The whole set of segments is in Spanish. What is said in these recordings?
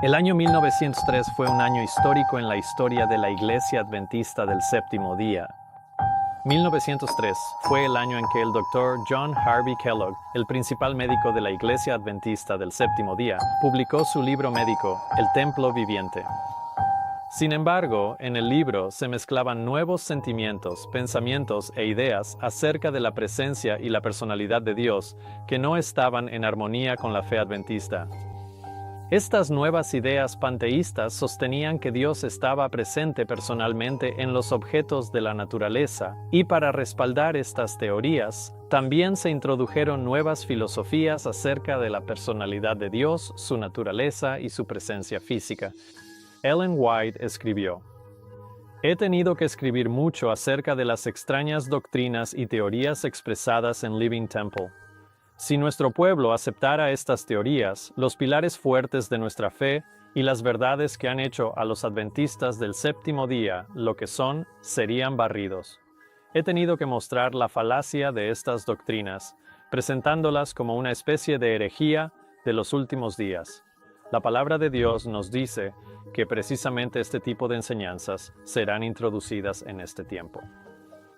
El año 1903 fue un año histórico en la historia de la Iglesia Adventista del Séptimo Día. 1903 fue el año en que el Dr. John Harvey Kellogg, el principal médico de la Iglesia Adventista del Séptimo Día, publicó su libro médico, El Templo Viviente. Sin embargo, en el libro se mezclaban nuevos sentimientos, pensamientos e ideas acerca de la presencia y la personalidad de Dios que no estaban en armonía con la fe adventista. Estas nuevas ideas panteístas sostenían que Dios estaba presente personalmente en los objetos de la naturaleza, y para respaldar estas teorías, también se introdujeron nuevas filosofías acerca de la personalidad de Dios, su naturaleza y su presencia física. Ellen White escribió: "He tenido que escribir mucho acerca de las extrañas doctrinas y teorías expresadas en Living Temple. Si nuestro pueblo aceptara estas teorías, los pilares fuertes de nuestra fe y las verdades que han hecho a los adventistas del séptimo día lo que son, serían barridos. He tenido que mostrar la falacia de estas doctrinas, presentándolas como una especie de herejía de los últimos días. La palabra de Dios nos dice que precisamente este tipo de enseñanzas serán introducidas en este tiempo".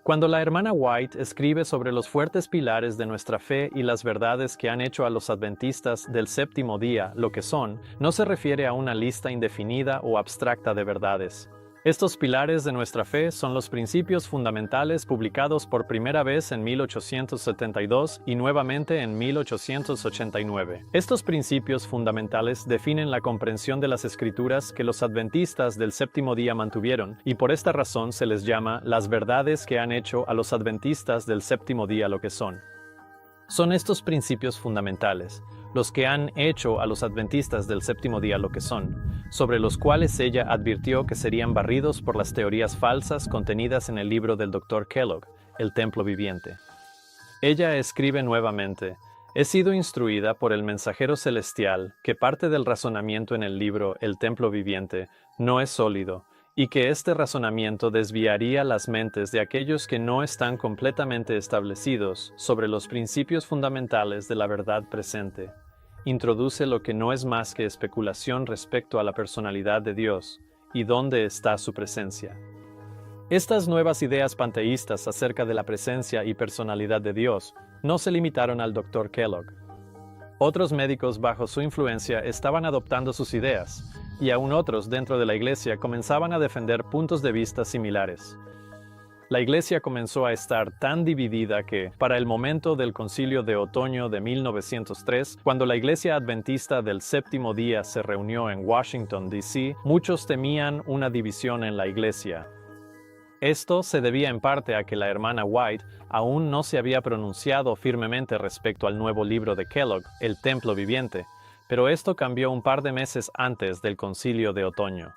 Cuando la hermana White escribe sobre los fuertes pilares de nuestra fe y las verdades que han hecho a los adventistas del séptimo día lo que son, no se refiere a una lista indefinida o abstracta de verdades. Estos pilares de nuestra fe son los principios fundamentales publicados por primera vez en 1872 y nuevamente en 1889. Estos principios fundamentales definen la comprensión de las Escrituras que los adventistas del séptimo día mantuvieron, y por esta razón se les llama las verdades que han hecho a los adventistas del séptimo día lo que son. Son estos principios fundamentales los que han hecho a los adventistas del séptimo día lo que son, sobre los cuales ella advirtió que serían barridos por las teorías falsas contenidas en el libro del Dr. Kellogg, El Templo Viviente. Ella escribe nuevamente: "He sido instruida por el mensajero celestial que parte del razonamiento en el libro El Templo Viviente no es sólido, y que este razonamiento desviaría las mentes de aquellos que no están completamente establecidos sobre los principios fundamentales de la verdad presente. Introduce lo que no es más que especulación respecto a la personalidad de Dios y dónde está su presencia". Estas nuevas ideas panteístas acerca de la presencia y personalidad de Dios no se limitaron al Dr. Kellogg. Otros médicos bajo su influencia estaban adoptando sus ideas, y aún otros dentro de la Iglesia comenzaban a defender puntos de vista similares. La Iglesia comenzó a estar tan dividida que, para el momento del Concilio de Otoño de 1903, cuando la Iglesia Adventista del Séptimo Día se reunió en Washington, D.C., muchos temían una división en la Iglesia. Esto se debía en parte a que la hermana White aún no se había pronunciado firmemente respecto al nuevo libro de Kellogg, El Templo Viviente, pero esto cambió un par de meses antes del Concilio de Otoño.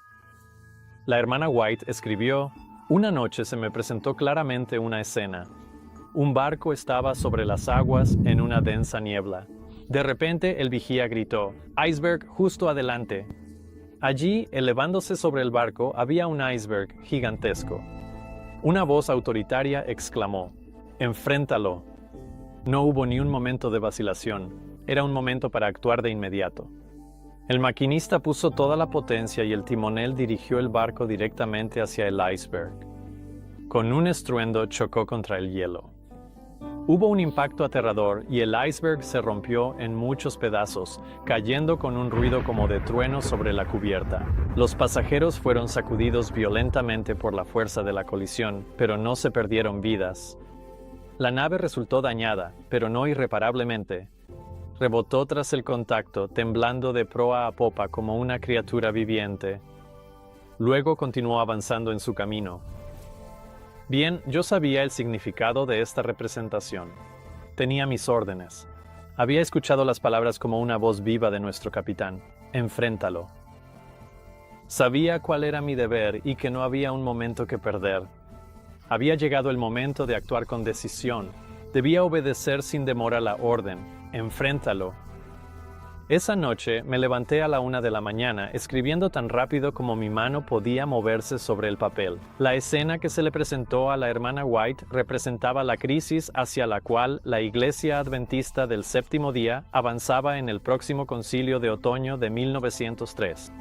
La hermana White escribió: "Una noche se me presentó claramente una escena. Un barco estaba sobre las aguas en una densa niebla. De repente el vigía gritó: 'Iceberg justo adelante'. Allí, elevándose sobre el barco, había un iceberg gigantesco. Una voz autoritaria exclamó: 'Enfréntalo'". No hubo ni un momento de vacilación. Era un momento para actuar de inmediato. El maquinista puso toda la potencia y el timonel dirigió el barco directamente hacia el iceberg. Con un estruendo chocó contra el hielo. Hubo un impacto aterrador y el iceberg se rompió en muchos pedazos, cayendo con un ruido como de trueno sobre la cubierta. Los pasajeros fueron sacudidos violentamente por la fuerza de la colisión, pero no se perdieron vidas. La nave resultó dañada, pero no irreparablemente. Rebotó tras el contacto, temblando de proa a popa como una criatura viviente. Luego continuó avanzando en su camino. Bien, yo sabía el significado de esta representación. Tenía mis órdenes. Había escuchado las palabras como una voz viva de nuestro capitán: "Enfréntalo". Sabía cuál era mi deber y que no había un momento que perder. Había llegado el momento de actuar con decisión. Debía obedecer sin demora la orden: "Enfréntalo". Esa noche me levanté a la 1 de la mañana escribiendo tan rápido como mi mano podía moverse sobre el papel. La escena que se le presentó a la hermana White representaba la crisis hacia la cual la Iglesia Adventista del Séptimo Día avanzaba en el próximo concilio de otoño de 1903.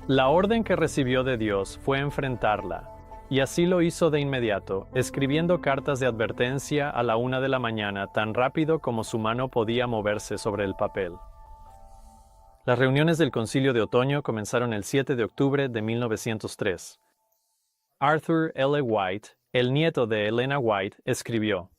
La orden que recibió de Dios fue enfrentarla, y así lo hizo de inmediato, escribiendo cartas de advertencia a la 1 de la mañana tan rápido como su mano podía moverse sobre el papel. Las reuniones del Concilio de Otoño comenzaron el 7 de octubre de 1903. Arthur L. White, el nieto de Elena White, escribió: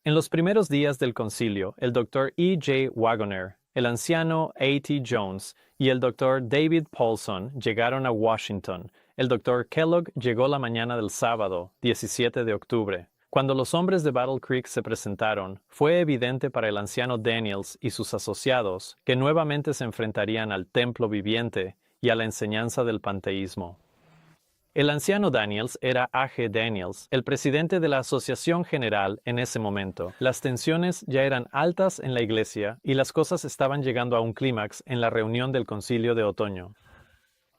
En los primeros días del concilio, el Dr. E. J. Wagoner, el anciano A. T. Jones y el Dr. David Paulson llegaron a Washington. El Dr. Kellogg llegó la mañana del sábado, 17 de octubre. Cuando los hombres de Battle Creek se presentaron, fue evidente para el anciano Daniels y sus asociados que nuevamente se enfrentarían al templo viviente y a la enseñanza del panteísmo. El anciano Daniels era A. G. Daniels, el presidente de la Asociación General en ese momento. Las tensiones ya eran altas en la iglesia y las cosas estaban llegando a un clímax en la reunión del Concilio de Otoño.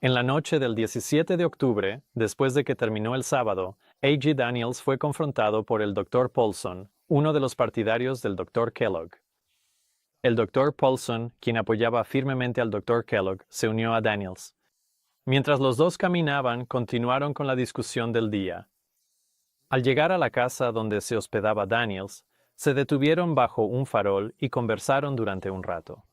En la noche del 17 de octubre, después de que terminó el sábado, A. G. Daniels fue confrontado por el Dr. Paulson, uno de los partidarios del Dr. Kellogg. El Dr. Paulson, quien apoyaba firmemente al Dr. Kellogg, se unió a Daniels. Mientras los dos caminaban, continuaron con la discusión del día. Al llegar a la casa donde se hospedaba Daniels, se detuvieron bajo un farol y conversaron durante un rato.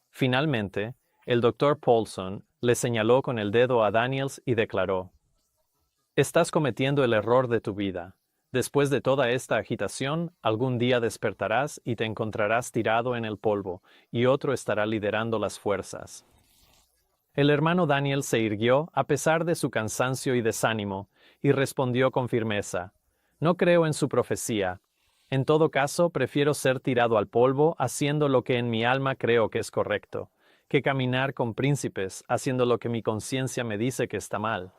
Finalmente, el Dr. Paulson le señaló con el dedo a Daniels y declaró: «Estás cometiendo el error de tu vida. Después de toda esta agitación, algún día despertarás y te encontrarás tirado en el polvo, y otro estará liderando las fuerzas». El hermano Daniel se irguió a pesar de su cansancio y desánimo, y respondió con firmeza: «No creo en su profecía. En todo caso, prefiero ser tirado al polvo haciendo lo que en mi alma creo que es correcto, que caminar con príncipes haciendo lo que mi conciencia me dice que está mal».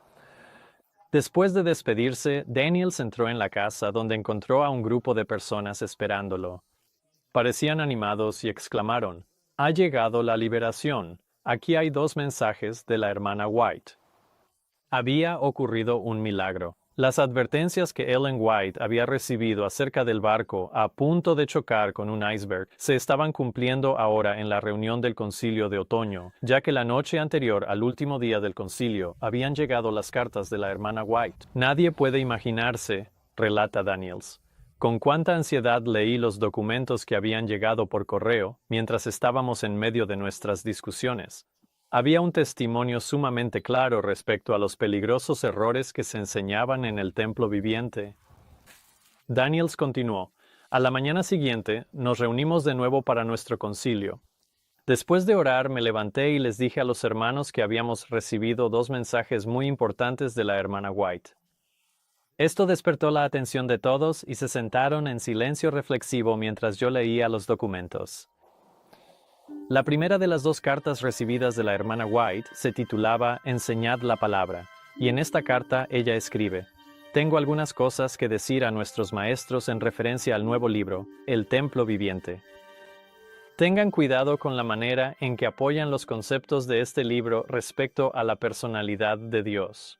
Después de despedirse, Daniels entró en la casa donde encontró a un grupo de personas esperándolo. Parecían animados y exclamaron: «Ha llegado la liberación. Aquí hay 2 mensajes de la hermana White». Había ocurrido un milagro. Las advertencias que Ellen White había recibido acerca del barco a punto de chocar con un iceberg se estaban cumpliendo ahora en la reunión del concilio de otoño, ya que la noche anterior al último día del concilio habían llegado las cartas de la hermana White. Nadie puede imaginarse, relata Daniels, con cuánta ansiedad leí los documentos que habían llegado por correo mientras estábamos en medio de nuestras discusiones. Había un testimonio sumamente claro respecto a los peligrosos errores que se enseñaban en el templo viviente. Daniels continuó: «A la mañana siguiente nos reunimos de nuevo para nuestro concilio. Después de orar me levanté y les dije a los hermanos que habíamos recibido 2 mensajes muy importantes de la hermana White. Esto despertó la atención de todos y se sentaron en silencio reflexivo mientras yo leía los documentos. La primera de las 2 cartas recibidas de la hermana White se titulaba Enseñad la palabra, y en esta carta ella escribe: «Tengo algunas cosas que decir a nuestros maestros en referencia al nuevo libro, El Templo Viviente. Tengan cuidado con la manera en que apoyan los conceptos de este libro respecto a la personalidad de Dios.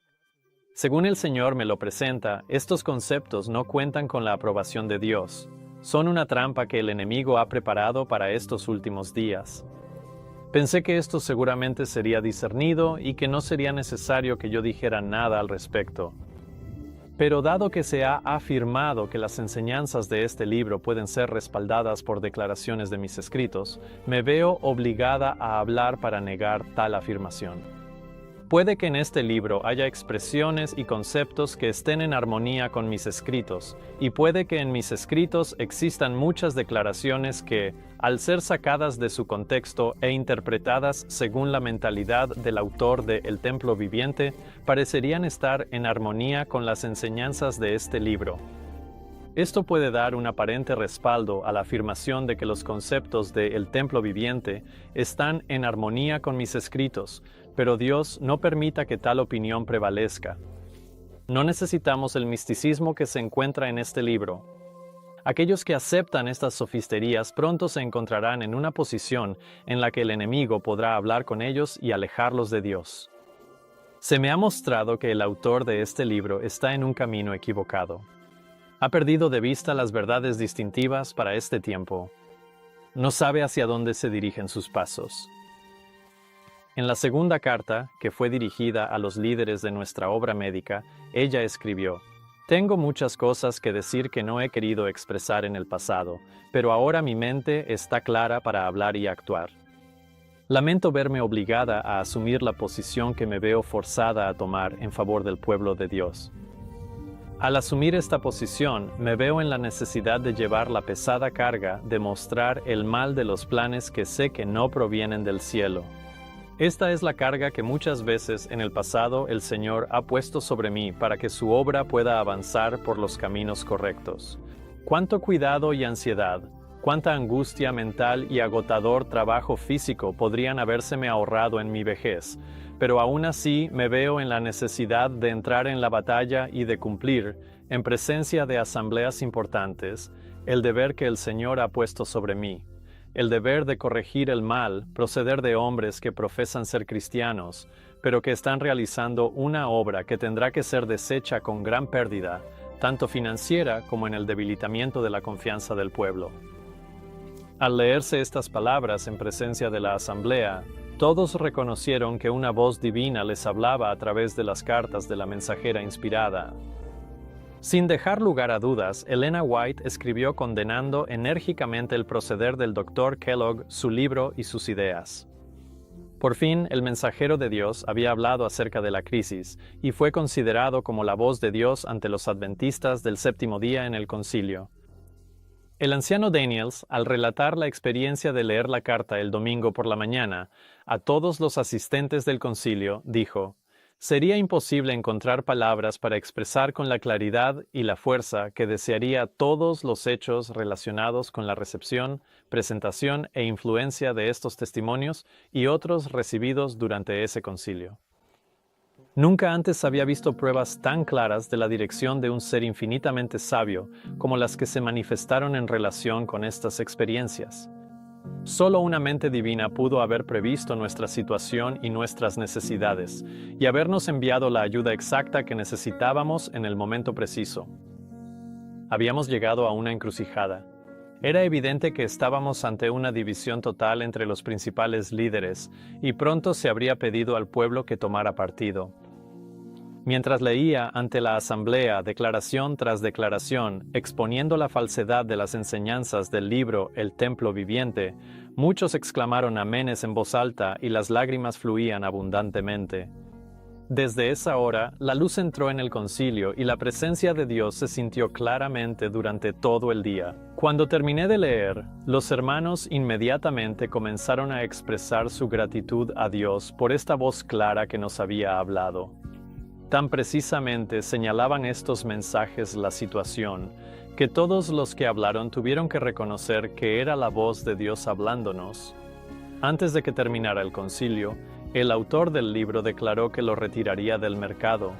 Según el Señor me lo presenta, estos conceptos no cuentan con la aprobación de Dios. Son una trampa que el enemigo ha preparado para estos últimos días. Pensé que esto seguramente sería discernido y que no sería necesario que yo dijera nada al respecto. Pero dado que se ha afirmado que las enseñanzas de este libro pueden ser respaldadas por declaraciones de mis escritos, me veo obligada a hablar para negar tal afirmación. Puede que en este libro haya expresiones y conceptos que estén en armonía con mis escritos, y puede que en mis escritos existan muchas declaraciones que, al ser sacadas de su contexto e interpretadas según la mentalidad del autor de El Templo Viviente, parecerían estar en armonía con las enseñanzas de este libro. Esto puede dar un aparente respaldo a la afirmación de que los conceptos de El Templo Viviente están en armonía con mis escritos, pero Dios no permita que tal opinión prevalezca. No necesitamos el misticismo que se encuentra en este libro. Aquellos que aceptan estas sofisterías pronto se encontrarán en una posición en la que el enemigo podrá hablar con ellos y alejarlos de Dios. Se me ha mostrado que el autor de este libro está en un camino equivocado. Ha perdido de vista las verdades distintivas para este tiempo. No sabe hacia dónde se dirigen sus pasos. En la segunda carta, que fue dirigida a los líderes de nuestra obra médica, ella escribió: «Tengo muchas cosas que decir que no he querido expresar en el pasado, pero ahora mi mente está clara para hablar y actuar. Lamento verme obligada a asumir la posición que me veo forzada a tomar en favor del pueblo de Dios. Al asumir esta posición, me veo en la necesidad de llevar la pesada carga de mostrar el mal de los planes que sé que no provienen del cielo. Esta es la carga que muchas veces en el pasado el Señor ha puesto sobre mí para que su obra pueda avanzar por los caminos correctos. Cuánto cuidado y ansiedad, cuánta angustia mental y agotador trabajo físico podrían habérseme ahorrado en mi vejez, pero aún así me veo en la necesidad de entrar en la batalla y de cumplir, en presencia de asambleas importantes, el deber que el Señor ha puesto sobre mí. El deber de corregir el mal, proceder de hombres que profesan ser cristianos, pero que están realizando una obra que tendrá que ser deshecha con gran pérdida, tanto financiera como en el debilitamiento de la confianza del pueblo». Al leerse estas palabras en presencia de la asamblea, todos reconocieron que una voz divina les hablaba a través de las cartas de la mensajera inspirada. Sin dejar lugar a dudas, Elena White escribió condenando enérgicamente el proceder del Dr. Kellogg, su libro y sus ideas. Por fin, el mensajero de Dios había hablado acerca de la crisis y fue considerado como la voz de Dios ante los adventistas del séptimo día en el concilio. El anciano Daniels, al relatar la experiencia de leer la carta el domingo por la mañana a todos los asistentes del concilio, dijo: «Sería imposible encontrar palabras para expresar con la claridad y la fuerza que desearía todos los hechos relacionados con la recepción, presentación e influencia de estos testimonios y otros recibidos durante ese concilio. Nunca antes había visto pruebas tan claras de la dirección de un ser infinitamente sabio como las que se manifestaron en relación con estas experiencias. Solo una mente divina pudo haber previsto nuestra situación y nuestras necesidades, y habernos enviado la ayuda exacta que necesitábamos en el momento preciso. Habíamos llegado a una encrucijada. Era evidente que estábamos ante una división total entre los principales líderes, y pronto se habría pedido al pueblo que tomara partido. Mientras leía ante la asamblea declaración tras declaración, exponiendo la falsedad de las enseñanzas del libro El Templo Viviente, muchos exclamaron amenes en voz alta y las lágrimas fluían abundantemente. Desde esa hora, la luz entró en el concilio y la presencia de Dios se sintió claramente durante todo el día. Cuando terminé de leer, los hermanos inmediatamente comenzaron a expresar su gratitud a Dios por esta voz clara que nos había hablado. Tan precisamente señalaban estos mensajes la situación, que todos los que hablaron tuvieron que reconocer que era la voz de Dios hablándonos. Antes de que terminara el concilio, el autor del libro declaró que lo retiraría del mercado.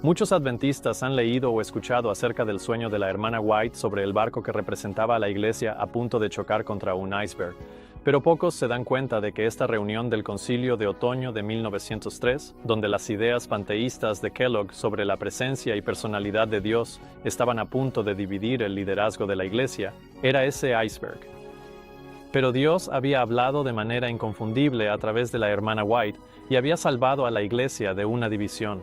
Muchos adventistas han leído o escuchado acerca del sueño de la hermana White sobre el barco que representaba a la iglesia a punto de chocar contra un iceberg, pero pocos se dan cuenta de que esta reunión del concilio de otoño de 1903, donde las ideas panteístas de Kellogg sobre la presencia y personalidad de Dios estaban a punto de dividir el liderazgo de la iglesia, era ese iceberg. Pero Dios había hablado de manera inconfundible a través de la hermana White y había salvado a la iglesia de una división.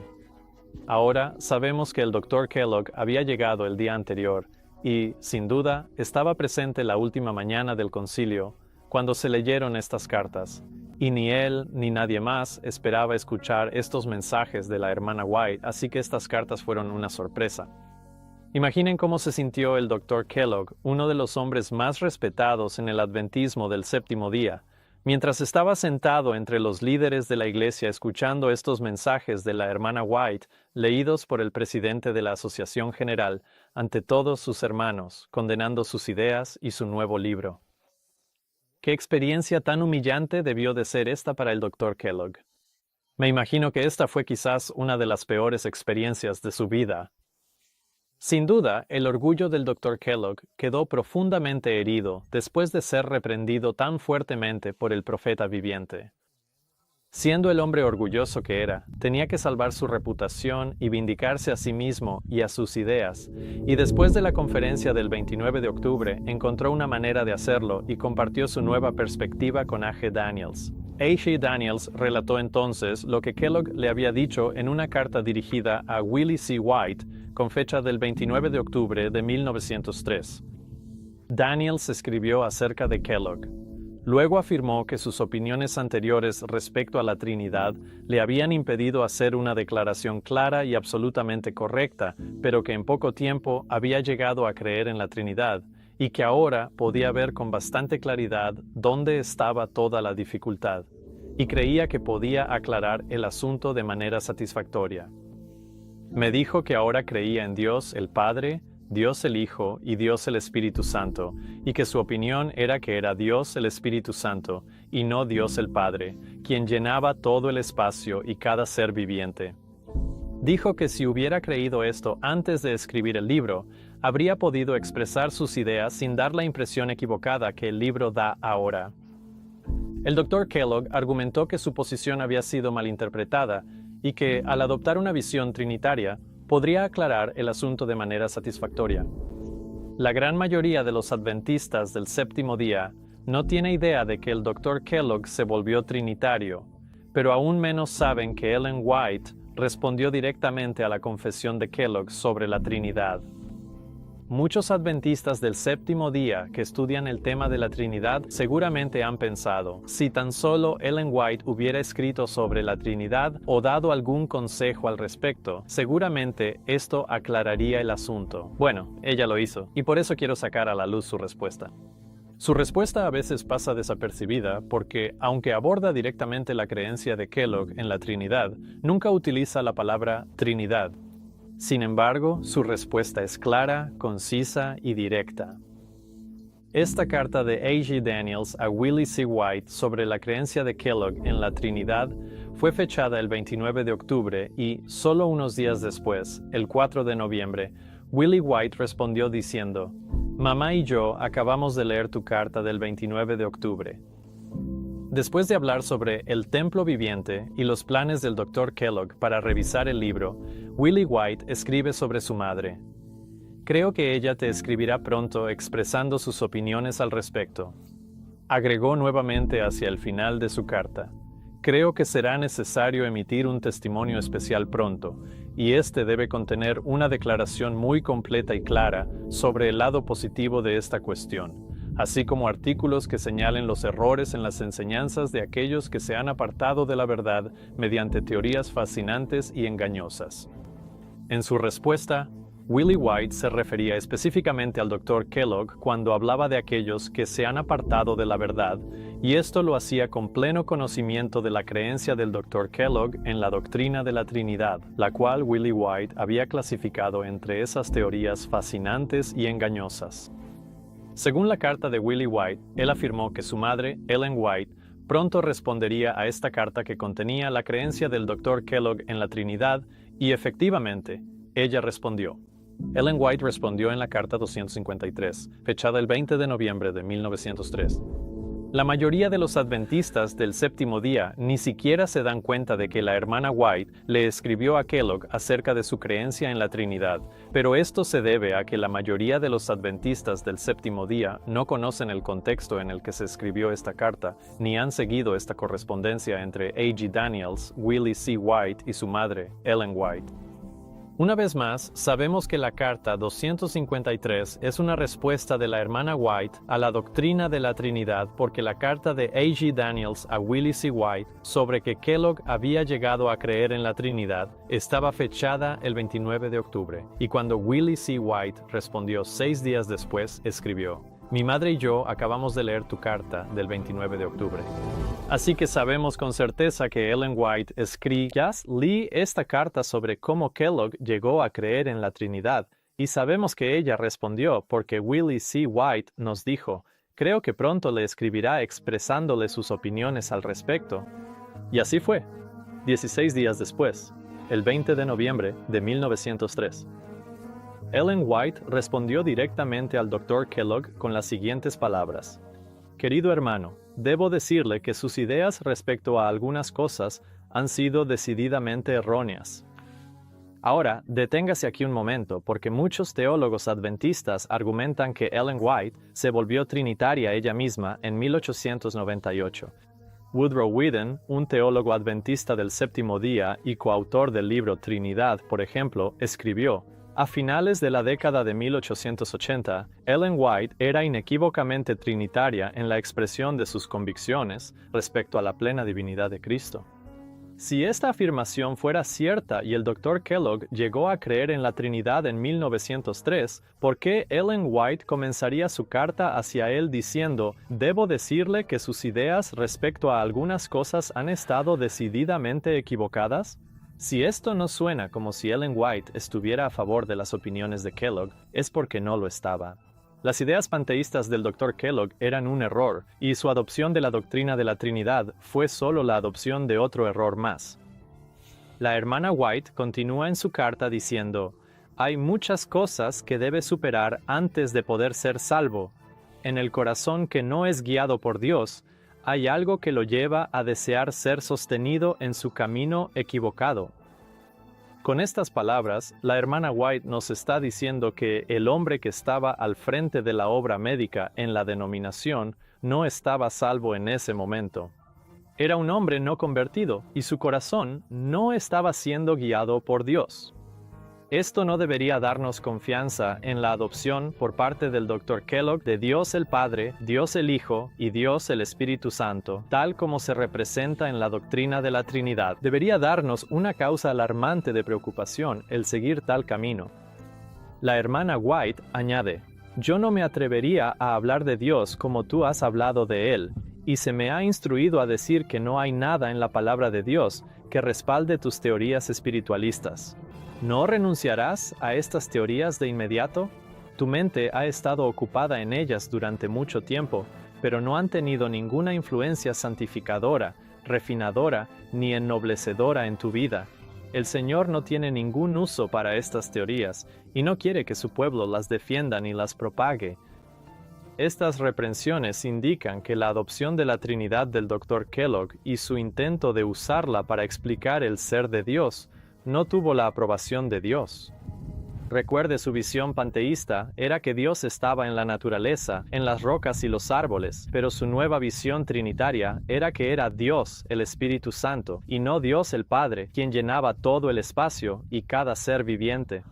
Ahora sabemos que el Dr. Kellogg había llegado el día anterior y, sin duda, estaba presente la última mañana del concilio cuando se leyeron estas cartas, y ni él ni nadie más esperaba escuchar estos mensajes de la hermana White, así que estas cartas fueron una sorpresa. Imaginen cómo se sintió el Dr. Kellogg, uno de los hombres más respetados en el adventismo del séptimo día, mientras estaba sentado entre los líderes de la iglesia escuchando estos mensajes de la hermana White, leídos por el presidente de la Asociación General, ante todos sus hermanos, condenando sus ideas y su nuevo libro. ¿Qué experiencia tan humillante debió de ser esta para el Dr. Kellogg? Me imagino que esta fue quizás una de las peores experiencias de su vida. Sin duda, el orgullo del Dr. Kellogg quedó profundamente herido después de ser reprendido tan fuertemente por el profeta viviente. Siendo el hombre orgulloso que era, tenía que salvar su reputación y vindicarse a sí mismo y a sus ideas, y después de la conferencia del 29 de octubre encontró una manera de hacerlo y compartió su nueva perspectiva con A.G. Daniels. A.G. Daniels relató entonces lo que Kellogg le había dicho en una carta dirigida a Willie C. White con fecha del 29 de octubre de 1903. Daniels escribió acerca de Kellogg. Luego afirmó que sus opiniones anteriores respecto a la Trinidad le habían impedido hacer una declaración clara y absolutamente correcta, pero que en poco tiempo había llegado a creer en la Trinidad, y que ahora podía ver con bastante claridad dónde estaba toda la dificultad, y creía que podía aclarar el asunto de manera satisfactoria. Me dijo que ahora creía en Dios el Padre, Dios el Hijo y Dios el Espíritu Santo, y que su opinión era que era Dios el Espíritu Santo, y no Dios el Padre, quien llenaba todo el espacio y cada ser viviente. Dijo que si hubiera creído esto antes de escribir el libro, habría podido expresar sus ideas sin dar la impresión equivocada que el libro da ahora. El Dr. Kellogg argumentó que su posición había sido malinterpretada y que, al adoptar una visión trinitaria, podría aclarar el asunto de manera satisfactoria. La gran mayoría de los adventistas del séptimo día no tiene idea de que el Dr. Kellogg se volvió trinitario, pero aún menos saben que Ellen White respondió directamente a la confesión de Kellogg sobre la Trinidad. Muchos adventistas del séptimo día que estudian el tema de la Trinidad seguramente han pensado, si tan solo Ellen White hubiera escrito sobre la Trinidad o dado algún consejo al respecto, seguramente esto aclararía el asunto. Bueno, ella lo hizo, y por eso quiero sacar a la luz su respuesta. Su respuesta a veces pasa desapercibida porque, aunque aborda directamente la creencia de Kellogg en la Trinidad, nunca utiliza la palabra Trinidad. Sin embargo, su respuesta es clara, concisa y directa. Esta carta de A.G. Daniels a Willie C. White sobre la creencia de Kellogg en la Trinidad fue fechada el 29 de octubre y, solo unos días después, el 4 de noviembre, Willie White respondió diciendo: «Mamá y yo acabamos de leer tu carta del 29 de octubre». Después de hablar sobre el templo viviente y los planes del Dr. Kellogg para revisar el libro, Willie White escribe sobre su madre. Creo que ella te escribirá pronto expresando sus opiniones al respecto. Agregó nuevamente hacia el final de su carta. Creo que será necesario emitir un testimonio especial pronto, y este debe contener una declaración muy completa y clara sobre el lado positivo de esta cuestión, así como artículos que señalen los errores en las enseñanzas de aquellos que se han apartado de la verdad mediante teorías fascinantes y engañosas. En su respuesta, Willie White se refería específicamente al Dr. Kellogg cuando hablaba de aquellos que se han apartado de la verdad, y esto lo hacía con pleno conocimiento de la creencia del Dr. Kellogg en la doctrina de la Trinidad, la cual Willie White había clasificado entre esas teorías fascinantes y engañosas. Según la carta de Willie White, él afirmó que su madre, Ellen White, pronto respondería a esta carta que contenía la creencia del Dr. Kellogg en la Trinidad, y efectivamente, ella respondió. Ellen White respondió en la carta 253, fechada el 20 de noviembre de 1903. La mayoría de los adventistas del séptimo día ni siquiera se dan cuenta de que la hermana White le escribió a Kellogg acerca de su creencia en la Trinidad, pero esto se debe a que la mayoría de los adventistas del séptimo día no conocen el contexto en el que se escribió esta carta, ni han seguido esta correspondencia entre A.G. Daniels, Willie C. White y su madre, Ellen White. Una vez más, sabemos que la carta 253 es una respuesta de la hermana White a la doctrina de la Trinidad porque la carta de A.G. Daniels a Willie C. White sobre que Kellogg había llegado a creer en la Trinidad estaba fechada el 29 de octubre, y cuando Willie C. White respondió 6 días después, escribió: «Mi madre y yo acabamos de leer tu carta del 29 de octubre». Así que sabemos con certeza que Ellen White escribió: «Ya leí esta carta sobre cómo Kellogg llegó a creer en la Trinidad, y sabemos que ella respondió porque Willie C. White nos dijo, creo que pronto le escribirá expresándole sus opiniones al respecto». Y así fue, 16 días después, el 20 de noviembre de 1903. Ellen White respondió directamente al Dr. Kellogg con las siguientes palabras: Querido hermano, debo decirle que sus ideas respecto a algunas cosas han sido decididamente erróneas. Ahora, deténgase aquí un momento, porque muchos teólogos adventistas argumentan que Ellen White se volvió trinitaria ella misma en 1898. Woodrow Wilson, un teólogo adventista del séptimo día y coautor del libro Trinidad, por ejemplo, escribió: a finales de la década de 1880, Ellen White era inequívocamente trinitaria en la expresión de sus convicciones respecto a la plena divinidad de Cristo. Si esta afirmación fuera cierta y el Dr. Kellogg llegó a creer en la Trinidad en 1903, ¿por qué Ellen White comenzaría su carta hacia él diciendo: debo decirle que sus ideas respecto a algunas cosas han estado decididamente equivocadas? Si esto no suena como si Ellen White estuviera a favor de las opiniones de Kellogg, es porque no lo estaba. Las ideas panteístas del Dr. Kellogg eran un error, y su adopción de la doctrina de la Trinidad fue solo la adopción de otro error más. La hermana White continúa en su carta diciendo: hay muchas cosas que debe superar antes de poder ser salvo. En el corazón que no es guiado por Dios, hay algo que lo lleva a desear ser sostenido en su camino equivocado. Con estas palabras, la hermana White nos está diciendo que el hombre que estaba al frente de la obra médica en la denominación no estaba salvo en ese momento. Era un hombre no convertido y su corazón no estaba siendo guiado por Dios. Esto no debería darnos confianza en la adopción por parte del Dr. Kellogg de Dios el Padre, Dios el Hijo y Dios el Espíritu Santo, tal como se representa en la doctrina de la Trinidad. Debería darnos una causa alarmante de preocupación el seguir tal camino. La hermana White añade: yo no me atrevería a hablar de Dios como tú has hablado de Él, y se me ha instruido a decir que no hay nada en la palabra de Dios que respalde tus teorías espiritualistas. ¿No renunciarás a estas teorías de inmediato? Tu mente ha estado ocupada en ellas durante mucho tiempo, pero no han tenido ninguna influencia santificadora, refinadora, ni ennoblecedora en tu vida. El Señor no tiene ningún uso para estas teorías, y no quiere que su pueblo las defienda ni las propague. Estas reprensiones indican que la adopción de la Trinidad del Dr. Kellogg y su intento de usarla para explicar el ser de Dios no tuvo la aprobación de Dios. Recuerde, su visión panteísta era que Dios estaba en la naturaleza, en las rocas y los árboles, pero su nueva visión trinitaria era que era Dios, el Espíritu Santo, y no Dios el Padre, quien llenaba todo el espacio y cada ser viviente.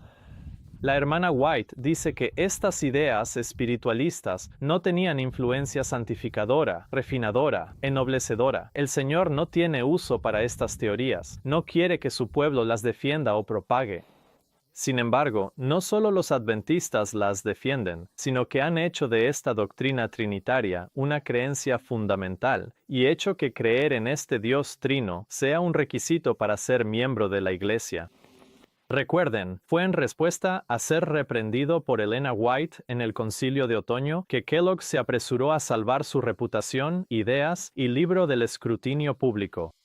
La hermana White dice que estas ideas espiritualistas no tenían influencia santificadora, refinadora, ennoblecedora. El Señor no tiene uso para estas teorías, no quiere que su pueblo las defienda o propague. Sin embargo, no solo los adventistas las defienden, sino que han hecho de esta doctrina trinitaria una creencia fundamental y hecho que creer en este Dios trino sea un requisito para ser miembro de la Iglesia. Recuerden, fue en respuesta a ser reprendido por Elena White en el Concilio de Otoño que Kellogg se apresuró a salvar su reputación, ideas y libro del escrutinio público.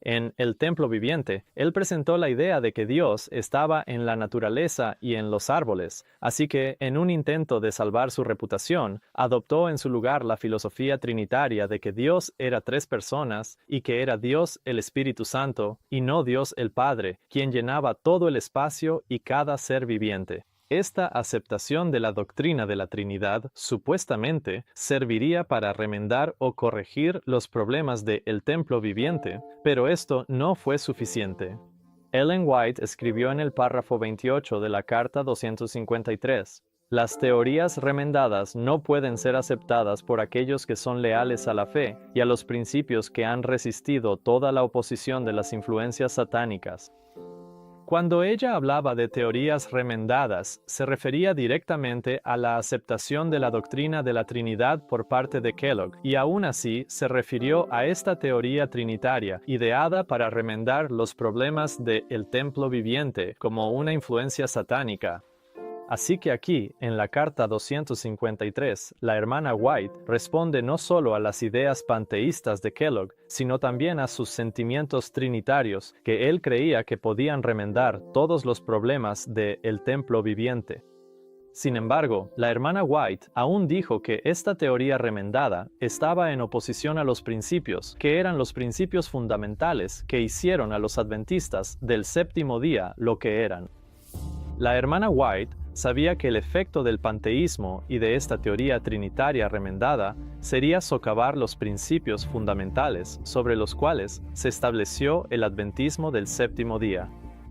En El Templo Viviente, él presentó la idea de que Dios estaba en la naturaleza y en los árboles, así que, en un intento de salvar su reputación, adoptó en su lugar la filosofía trinitaria de que Dios era tres personas y que era Dios el Espíritu Santo y no Dios el Padre, quien llenaba todo el espacio y cada ser viviente. Esta aceptación de la doctrina de la Trinidad supuestamente serviría para remendar o corregir los problemas de El Templo Viviente, pero esto no fue suficiente. Ellen White escribió en el párrafo 28 de la Carta 253, las teorías remendadas no pueden ser aceptadas por aquellos que son leales a la fe y a los principios que han resistido toda la oposición de las influencias satánicas. Cuando ella hablaba de teorías remendadas, se refería directamente a la aceptación de la doctrina de la Trinidad por parte de Kellogg, y aún así se refirió a esta teoría trinitaria, ideada para remendar los problemas de El Templo Viviente como una influencia satánica. Así que aquí, en la carta 253, la hermana White responde no solo a las ideas panteístas de Kellogg, sino también a sus sentimientos trinitarios, que él creía que podían remendar todos los problemas de el templo viviente. Sin embargo, la hermana White aún dijo que esta teoría remendada estaba en oposición a los principios, que eran los principios fundamentales que hicieron a los adventistas del séptimo día lo que eran. La hermana White sabía que el efecto del panteísmo y de esta teoría trinitaria remendada sería socavar los principios fundamentales sobre los cuales se estableció el adventismo del séptimo día.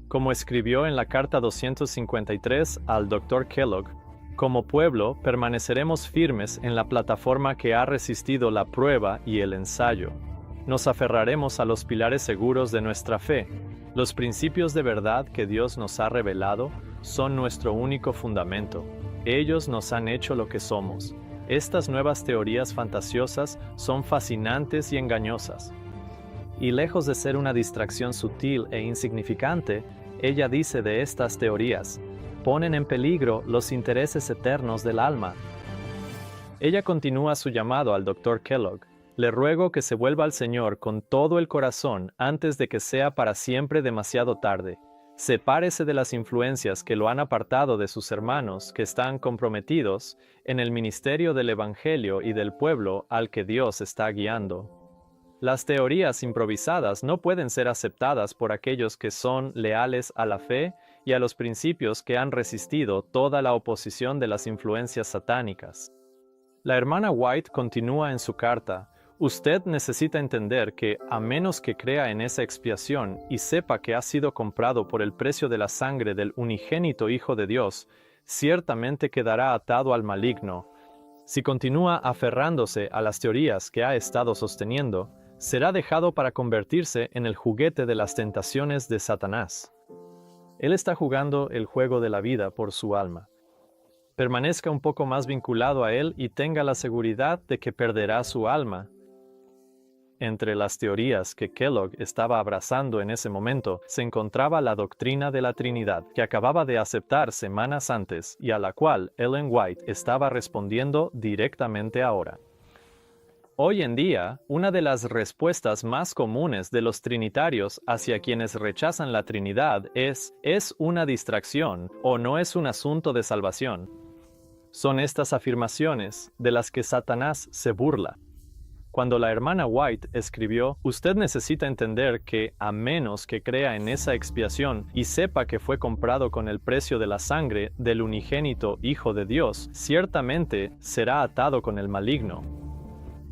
Como escribió en la carta 253 al Dr. Kellogg, como pueblo permaneceremos firmes en la plataforma que ha resistido la prueba y el ensayo. Nos aferraremos a los pilares seguros de nuestra fe. Los principios de verdad que Dios nos ha revelado son nuestro único fundamento. Ellos nos han hecho lo que somos. Estas nuevas teorías fantasiosas son fascinantes y engañosas. Y lejos de ser una distracción sutil e insignificante, ella dice de estas teorías, ponen en peligro los intereses eternos del alma. Ella continúa su llamado al Dr. Kellogg. Le ruego que se vuelva al Señor con todo el corazón antes de que sea para siempre demasiado tarde. Sepárese de las influencias que lo han apartado de sus hermanos que están comprometidos en el ministerio del Evangelio y del pueblo al que Dios está guiando. Las teorías improvisadas no pueden ser aceptadas por aquellos que son leales a la fe y a los principios que han resistido toda la oposición de las influencias satánicas. La hermana White continúa en su carta. Usted necesita entender que, a menos que crea en esa expiación y sepa que ha sido comprado por el precio de la sangre del unigénito Hijo de Dios, ciertamente quedará atado al maligno. Si continúa aferrándose a las teorías que ha estado sosteniendo, será dejado para convertirse en el juguete de las tentaciones de Satanás. Él está jugando el juego de la vida por su alma. Permanezca un poco más vinculado a él y tenga la seguridad de que perderá su alma. Entre las teorías que Kellogg estaba abrazando en ese momento se encontraba la doctrina de la Trinidad, que acababa de aceptar semanas antes y a la cual Ellen White estaba respondiendo directamente ahora. Hoy en día, una de las respuestas más comunes de los trinitarios hacia quienes rechazan la Trinidad ¿es una distracción o no es un asunto de salvación? Son estas afirmaciones de las que Satanás se burla. Cuando la hermana White escribió, usted necesita entender que, a menos que crea en esa expiación y sepa que fue comprado con el precio de la sangre del unigénito Hijo de Dios, ciertamente será atado con el maligno.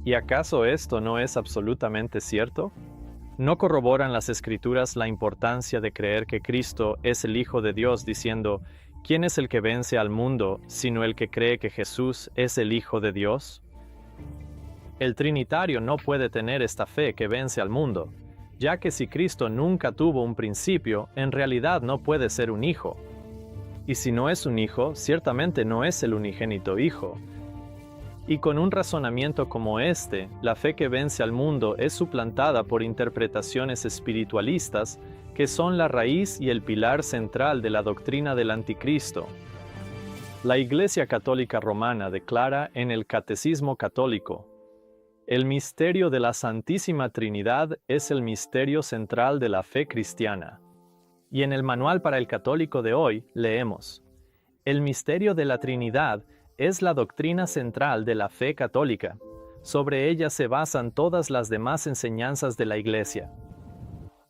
¿Y acaso esto no es absolutamente cierto? ¿No corroboran las Escrituras la importancia de creer que Cristo es el Hijo de Dios diciendo, ¿quién es el que vence al mundo, sino el que cree que Jesús es el Hijo de Dios? El trinitario no puede tener esta fe que vence al mundo, ya que si Cristo nunca tuvo un principio, en realidad no puede ser un hijo. Y si no es un hijo, ciertamente no es el unigénito Hijo. Y con un razonamiento como este, la fe que vence al mundo es suplantada por interpretaciones espiritualistas que son la raíz y el pilar central de la doctrina del anticristo. La Iglesia Católica Romana declara en el Catecismo Católico: el misterio de la Santísima Trinidad es el misterio central de la fe cristiana. Y en el Manual para el Católico de hoy leemos: el misterio de la Trinidad es la doctrina central de la fe católica. Sobre ella se basan todas las demás enseñanzas de la Iglesia.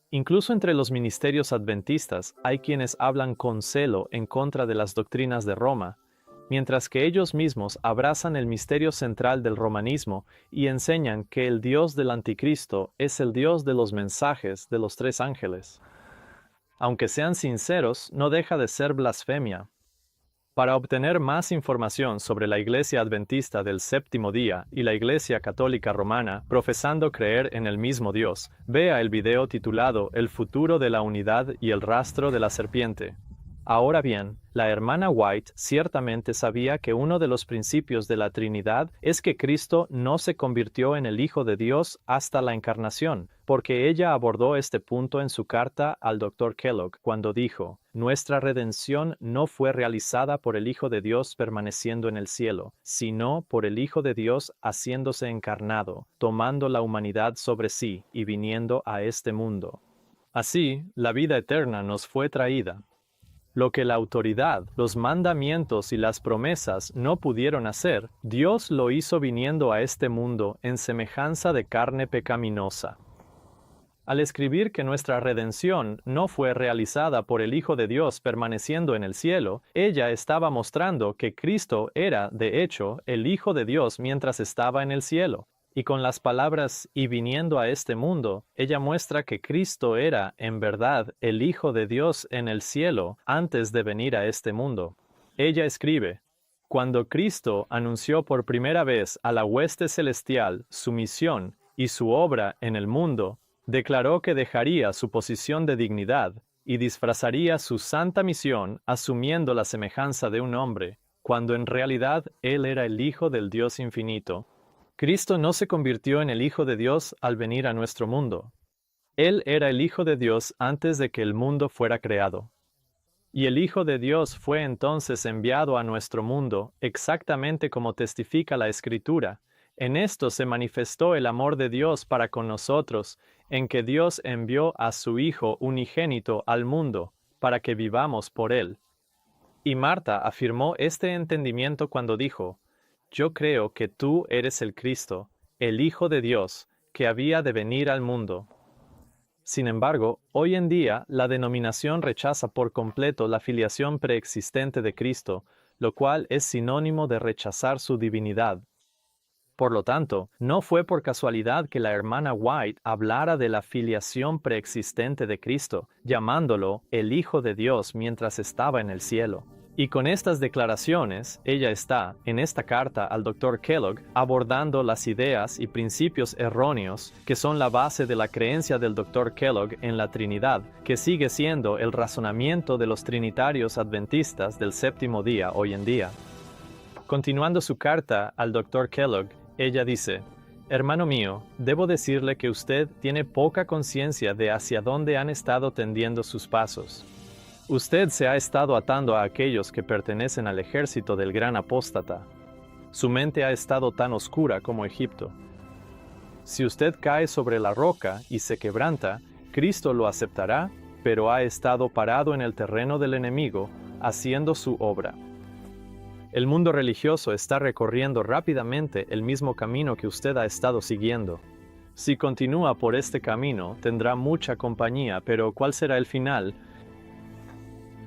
Incluso entre los ministerios adventistas hay quienes hablan con celo en contra de las doctrinas de Roma, mientras que ellos mismos abrazan el misterio central del romanismo y enseñan que el Dios del anticristo es el Dios de los mensajes de los tres ángeles. Aunque sean sinceros, no deja de ser blasfemia. Para obtener más información sobre la Iglesia Adventista del Séptimo Día y la Iglesia Católica Romana, profesando creer en el mismo Dios, vea el video titulado El futuro de la unidad y el rastro de la serpiente. Ahora bien, la hermana White ciertamente sabía que uno de los principios de la Trinidad es que Cristo no se convirtió en el Hijo de Dios hasta la encarnación, porque ella abordó este punto en su carta al Dr. Kellogg cuando dijo: "Nuestra redención no fue realizada por el Hijo de Dios permaneciendo en el cielo, sino por el Hijo de Dios haciéndose encarnado, tomando la humanidad sobre sí y viniendo a este mundo. Así, la vida eterna nos fue traída. Lo que la autoridad, los mandamientos y las promesas no pudieron hacer, Dios lo hizo viniendo a este mundo en semejanza de carne pecaminosa". Al escribir que nuestra redención no fue realizada por el Hijo de Dios permaneciendo en el cielo, ella estaba mostrando que Cristo era, de hecho, el Hijo de Dios mientras estaba en el cielo. Y con las palabras "y viniendo a este mundo", ella muestra que Cristo era, en verdad, el Hijo de Dios en el cielo antes de venir a este mundo. Ella escribe: "Cuando Cristo anunció por primera vez a la hueste celestial su misión y su obra en el mundo, declaró que dejaría su posición de dignidad y disfrazaría su santa misión asumiendo la semejanza de un hombre, cuando en realidad Él era el Hijo del Dios infinito. Cristo no se convirtió en el Hijo de Dios al venir a nuestro mundo. Él era el Hijo de Dios antes de que el mundo fuera creado. Y el Hijo de Dios fue entonces enviado a nuestro mundo, exactamente como testifica la Escritura. En esto se manifestó el amor de Dios para con nosotros, en que Dios envió a su Hijo unigénito al mundo, para que vivamos por Él". Y Marta afirmó este entendimiento cuando dijo: "Yo creo que tú eres el Cristo, el Hijo de Dios, que había de venir al mundo". Sin embargo, hoy en día la denominación rechaza por completo la filiación preexistente de Cristo, lo cual es sinónimo de rechazar su divinidad. Por lo tanto, no fue por casualidad que la hermana White hablara de la filiación preexistente de Cristo, llamándolo el Hijo de Dios mientras estaba en el cielo. Y con estas declaraciones, ella está, en esta carta al Dr. Kellogg, abordando las ideas y principios erróneos que son la base de la creencia del Dr. Kellogg en la Trinidad, que sigue siendo el razonamiento de los trinitarios adventistas del séptimo día hoy en día. Continuando su carta al Dr. Kellogg, ella dice: "Hermano mío, debo decirle que usted tiene poca conciencia de hacia dónde han estado tendiendo sus pasos. Usted se ha estado atando a aquellos que pertenecen al ejército del gran apóstata. Su mente ha estado tan oscura como Egipto. Si usted cae sobre la roca y se quebranta, Cristo lo aceptará, pero ha estado parado en el terreno del enemigo, haciendo su obra. El mundo religioso está recorriendo rápidamente el mismo camino que usted ha estado siguiendo. Si continúa por este camino, tendrá mucha compañía, pero ¿cuál será el final?".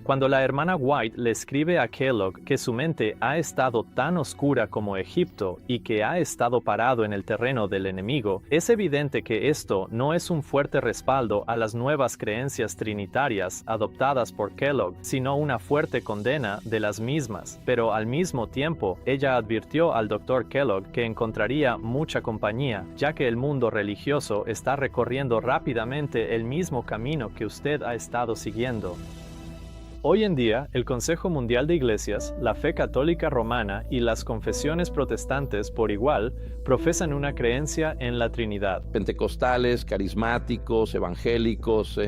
Cuando la hermana White le escribe a Kellogg que su mente ha estado tan oscura como Egipto y que ha estado parado en el terreno del enemigo, es evidente que esto no es un fuerte respaldo a las nuevas creencias trinitarias adoptadas por Kellogg, sino una fuerte condena de las mismas. Pero al mismo tiempo, ella advirtió al Dr. Kellogg que encontraría mucha compañía, ya que el mundo religioso está recorriendo rápidamente el mismo camino que usted ha estado siguiendo. Hoy en día, el Consejo Mundial de Iglesias, la fe católica romana y las confesiones protestantes por igual profesan una creencia en la Trinidad. Pentecostales, carismáticos, evangélicos,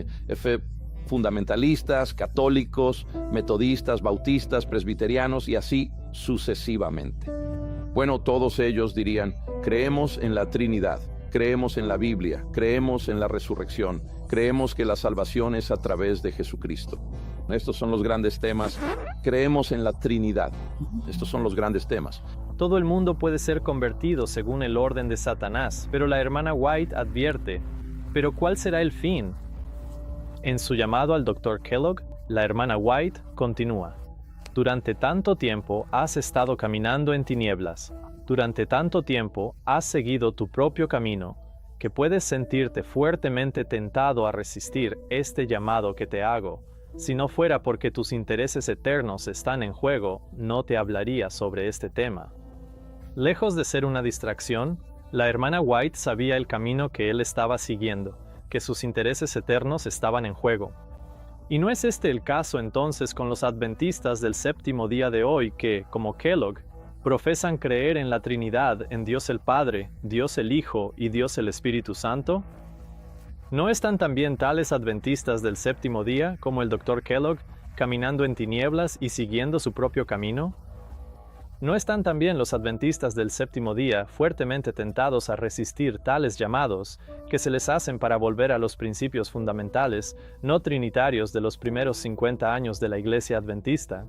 fundamentalistas, católicos, metodistas, bautistas, presbiterianos y así sucesivamente. Bueno, todos ellos dirían: creemos en la Trinidad, creemos en la Biblia, creemos en la resurrección, creemos que la salvación es a través de Jesucristo. Estos son los grandes temas. Creemos en la Trinidad. Estos son los grandes temas. Todo el mundo puede ser convertido según el orden de Satanás, pero la hermana White advierte: ¿pero cuál será el fin? En su llamado al Dr. Kellogg, la hermana White continúa: "Durante tanto tiempo has estado caminando en tinieblas. Durante tanto tiempo has seguido tu propio camino, que puedes sentirte fuertemente tentado a resistir este llamado que te hago. Si no fuera porque tus intereses eternos están en juego, no te hablaría sobre este tema". Lejos de ser una distracción, la hermana White sabía el camino que él estaba siguiendo, que sus intereses eternos estaban en juego. ¿Y no es este el caso entonces con los adventistas del séptimo día de hoy que, como Kellogg, profesan creer en la Trinidad, en Dios el Padre, Dios el Hijo y Dios el Espíritu Santo? ¿No están también tales adventistas del séptimo día, como el Dr. Kellogg, caminando en tinieblas y siguiendo su propio camino? ¿No están también los adventistas del séptimo día fuertemente tentados a resistir tales llamados que se les hacen para volver a los principios fundamentales, no trinitarios de los primeros 50 años de la Iglesia Adventista?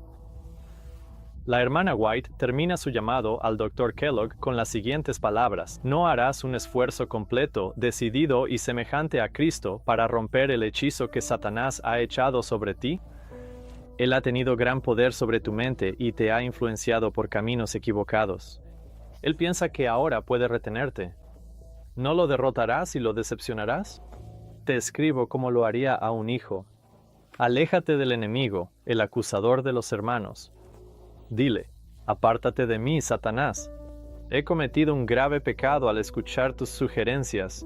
La hermana White termina su llamado al Dr. Kellogg con las siguientes palabras: ¿No harás un esfuerzo completo, decidido y semejante a Cristo para romper el hechizo que Satanás ha echado sobre ti? Él ha tenido gran poder sobre tu mente y te ha influenciado por caminos equivocados. Él piensa que ahora puede retenerte. ¿No lo derrotarás y lo decepcionarás? Te escribo como lo haría a un hijo. Aléjate del enemigo, el acusador de los hermanos. Dile: apártate de mí, Satanás. He cometido un grave pecado al escuchar tus sugerencias.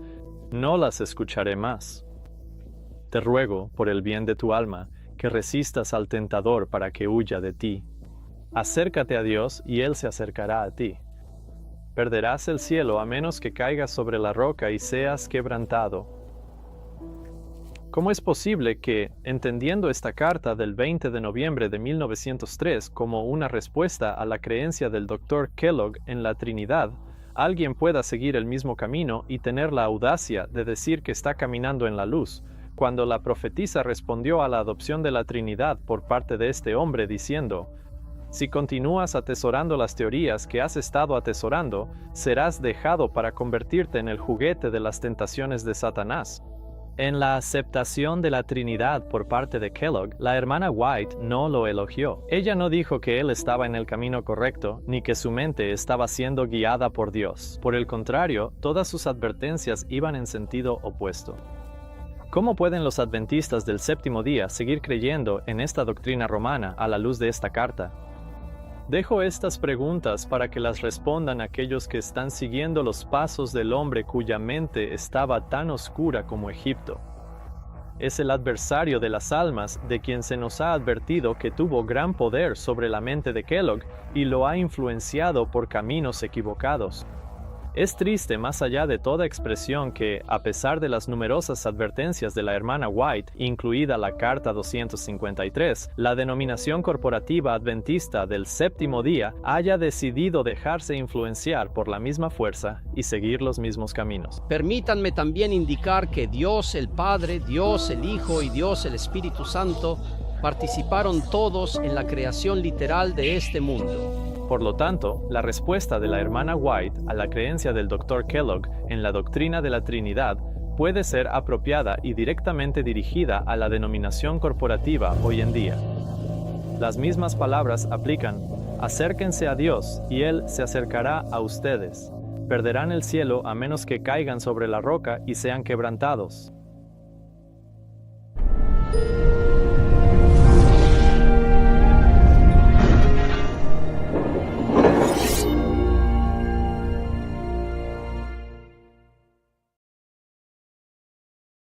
No las escucharé más. Te ruego, por el bien de tu alma, que resistas al tentador para que huya de ti. Acércate a Dios y Él se acercará a ti. Perderás el cielo a menos que caigas sobre la roca y seas quebrantado. ¿Cómo es posible que, entendiendo esta carta del 20 de noviembre de 1903 como una respuesta a la creencia del Dr. Kellogg en la Trinidad, alguien pueda seguir el mismo camino y tener la audacia de decir que está caminando en la luz, cuando la profetisa respondió a la adopción de la Trinidad por parte de este hombre diciendo: si continúas atesorando las teorías que has estado atesorando, serás dejado para convertirte en el juguete de las tentaciones de Satanás? En la aceptación de la Trinidad por parte de Kellogg, la hermana White no lo elogió. Ella no dijo que él estaba en el camino correcto, ni que su mente estaba siendo guiada por Dios. Por el contrario, todas sus advertencias iban en sentido opuesto. ¿Cómo pueden los adventistas del séptimo día seguir creyendo en esta doctrina romana a la luz de esta carta? Dejo estas preguntas para que las respondan aquellos que están siguiendo los pasos del hombre cuya mente estaba tan oscura como Egipto. Es el adversario de las almas de quien se nos ha advertido que tuvo gran poder sobre la mente de Kellogg y lo ha influenciado por caminos equivocados. Es triste más allá de toda expresión que, a pesar de las numerosas advertencias de la hermana White, incluida la Carta 253, la denominación corporativa adventista del séptimo día haya decidido dejarse influenciar por la misma fuerza y seguir los mismos caminos. Permítanme también indicar que Dios el Padre, Dios el Hijo y Dios el Espíritu Santo participaron todos en la creación literal de este mundo. Por lo tanto, la respuesta de la hermana White a la creencia del Dr. Kellogg en la doctrina de la Trinidad puede ser apropiada y directamente dirigida a la denominación corporativa hoy en día. Las mismas palabras aplican: acérquense a Dios y Él se acercará a ustedes. Perderán el cielo a menos que caigan sobre la roca y sean quebrantados.